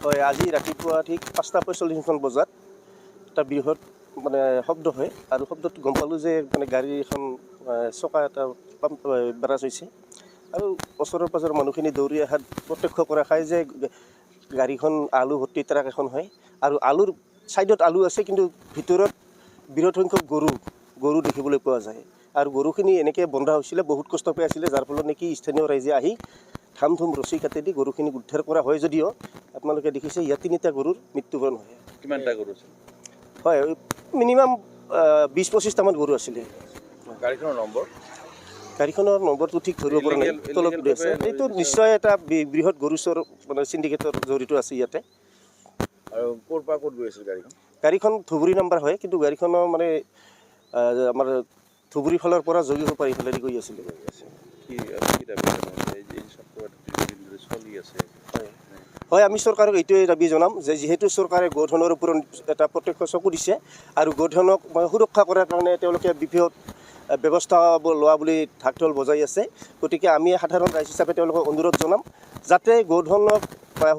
হয়, আজি ৰাতিপুৱা ঠিক 5:45 বজাত এটা বৃহৎ মানে শব্দ হয় আৰু শব্দটো গম পালোঁ যে মানে গাড়ী এখন চকা এটা ব্ৰাছ হৈছে আৰু ওচৰৰ পাজৰৰ মানুহখিনি দৌৰি অহাত প্ৰত্যক্ষ কৰা খায় যে গাড়ীখন আলু ভৰ্তি ট্ৰাক এখন হয় আৰু আলুৰ ছাইডত আলু আছে, কিন্তু ভিতৰত বৃহৎ সংখ্যক গৰু দেখিবলৈ পোৱা যায় আৰু গৰুখিনি এনেকৈ বন্ধা হৈছিলে, বহুত কষ্ট পাই আছিলে, যাৰ ফলত নেকি স্থানীয় ৰাইজে আহি ধাম ধুম ৰছী কাঠেদি গৰুখিনিক উদ্ধাৰ কৰা হয়। যদিও আপোনালোকে দেখিছে ইয়াত 3টা গৰুৰ মৃত্যুবৰণ হয়। কিমানটা গৰু আছিল? হয়, মিনিমাম 20-25টামান গৰু আছিলে। গাড়ীখনৰ নম্বৰ? গাড়ীখনৰ নম্বৰটো ঠিক ধৰিব পৰা নাই, তলত উৰি আছে। এইটো নিশ্চয় এটা বৃহৎ গৰু চোৰ মানে চিণ্ডিকেটৰ জড়িত আছে ইয়াতে। আৰু ক'ৰ পৰা ক'ত গৈ আছিল গাড়ীখন? গাড়ীখন ধুবুৰী নাম্বাৰ হয়, কিন্তু গাড়ীখনৰ মানে আমাৰ ধুবুৰী ফালৰ পৰা যোগীঘোপা ইফালেদি গৈ আছিলে। চলি আছে। হয়, আমি চৰকাৰক এইটোৱে দাবী জনাম যে যিহেতু চৰকাৰে গোধনৰ ওপৰত এটা প্ৰত্যক্ষ চকু দিছে আৰু গোধনক সুৰক্ষা কৰাৰ কাৰণে তেওঁলোকে বৃহৎ ব্যৱস্থা লোৱা বুলি ঢাক ঢোল বজাই আছে। গতিকে আমি সাধাৰণ ৰাইজ হিচাপে তেওঁলোকক অনুৰোধ জনাম যাতে গোধনক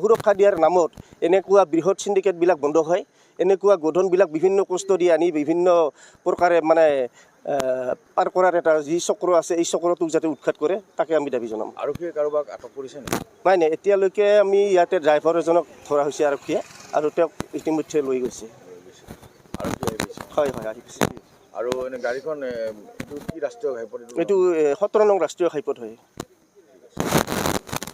সুৰক্ষা দিয়াৰ নামত এনেকুৱা বৃহৎ চিণ্ডিকেটবিলাক বন্ধ হয়, এনেকুৱা গোধনবিলাক বিভিন্ন কষ্ট দি আনি বিভিন্ন প্ৰকাৰে মানে পাৰ কৰাৰ এটা যি চক্ৰ আছে, এই চক্ৰটোক যাতে উৎখাত কৰে তাকে আমি দাবী জনাম। আৰক্ষীয়ে কাৰোবাক আটক কৰিছে নেকি? নাই, এতিয়ালৈকে আমি ইয়াতে ড্ৰাইভাৰ এজনক ধৰা হৈছে আৰক্ষীয়ে, আৰু তেওঁক ইতিমধ্যে লৈ গৈছে। আৰক্ষী আহি গৈছে? হয়, আহি গৈছে। আৰু এনে গাড়ীখন এইটো কি ৰাষ্ট্ৰীয় ঘাইপথ? এইটো 17 নং ৰাষ্ট্ৰীয় ঘাইপথ হয়।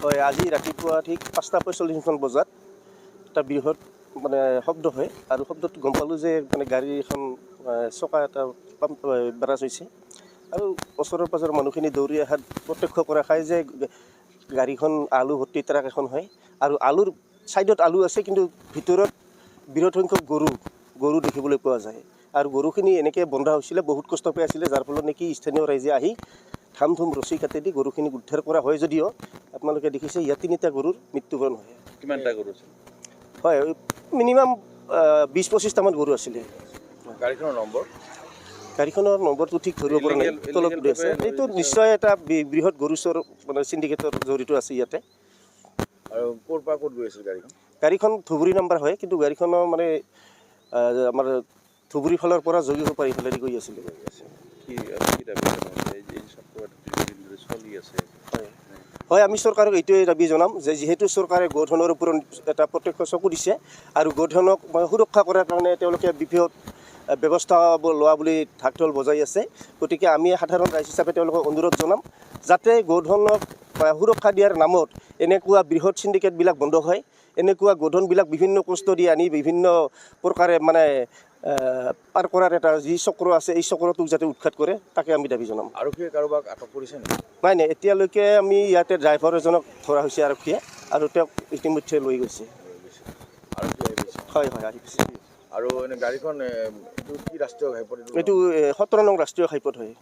হয়, আজি ৰাতিপুৱা ঠিক 5:45 বজাত এটা বৃহৎ মানে শব্দ হয় আৰু শব্দটো গম পালোঁ যে মানে গাড়ী এখন চকা এটা ব্ৰাছ হৈছে আৰু ওচৰৰ পাজৰৰ মানুহখিনি দৌৰি অহাত প্ৰত্যক্ষ কৰা খায় যে গাড়ীখন আলু ভৰ্তি ট্ৰাক এখন হয় আৰু আলুৰ ছাইডত আলু আছে, কিন্তু ভিতৰত বৃহৎ সংখ্যক গৰু দেখিবলৈ পোৱা যায় আৰু গৰুখিনি এনেকৈ বন্ধা হৈছিলে, বহুত কষ্ট পাই আছিলে, যাৰ ফলত নেকি স্থানীয় ৰাইজে আহি ধাম ধুম ৰছী কাঠেদি গৰুখিনিক উদ্ধাৰ কৰা হয়। যদিও আপোনালোকে দেখিছে ইয়াত 3টা গৰুৰ মৃত্যুবৰণ হয়। কিমানটা গৰু আছিল? হয়, মিনিমাম 20-25টামান গৰু আছিলে। গাড়ীখনৰ নম্বৰ? গাড়ীখনৰ নম্বৰটো ঠিক ধৰিব পৰা নাই, তলত উৰি আছে। এইটো নিশ্চয় এটা বৃহৎ গৰু চোৰ মানে চিণ্ডিকেটৰ জড়িত আছে ইয়াতে। আৰু ক'ৰ পৰা ক'ত গৈ আছিল গাড়ীখন? গাড়ীখন ধুবুৰী নাম্বাৰ হয়, কিন্তু গাড়ীখনৰ মানে আমাৰ ধুবুৰী ফালৰ পৰা যোগীঘোপা ইফালেদি গৈ আছিলে। চলি আছে। হয়, আমি চৰকাৰক এইটোৱে দাবী জনাম যে যিহেতু চৰকাৰে গোধনৰ ওপৰত এটা প্ৰত্যক্ষ চকু দিছে আৰু গোধনক সুৰক্ষা কৰাৰ কাৰণে তেওঁলোকে বৃহৎ ব্যৱস্থা লোৱা বুলি ঢাক ঢোল বজাই আছে। গতিকে আমি সাধাৰণ ৰাইজ হিচাপে তেওঁলোকক অনুৰোধ জনাম যাতে গোধনক সুৰক্ষা দিয়াৰ নামত এনেকুৱা বৃহৎ চিণ্ডিকেটবিলাক বন্ধ হয়, এনেকুৱা গোধনবিলাক বিভিন্ন কষ্ট দি আনি বিভিন্ন প্ৰকাৰে মানে পাৰ কৰাৰ এটা যি চক্ৰ আছে, এই চক্ৰটোক যাতে উৎখাত কৰে তাকে আমি দাবী জনাম। আৰক্ষীয়ে কাৰোবাক আটক কৰিছে নেকি? নাই, এতিয়ালৈকে আমি ইয়াতে ড্ৰাইভাৰ এজনক ধৰা হৈছে আৰক্ষীয়ে, আৰু তেওঁক ইতিমধ্যে লৈ গৈছে। আৰক্ষী আহি গৈছে? হয়, আহি গৈছে। আৰু এনে গাড়ীখন এইটো কি ৰাষ্ট্ৰীয় ঘাইপথ? এইটো 17 নং ৰাষ্ট্ৰীয় ঘাইপথ হয়।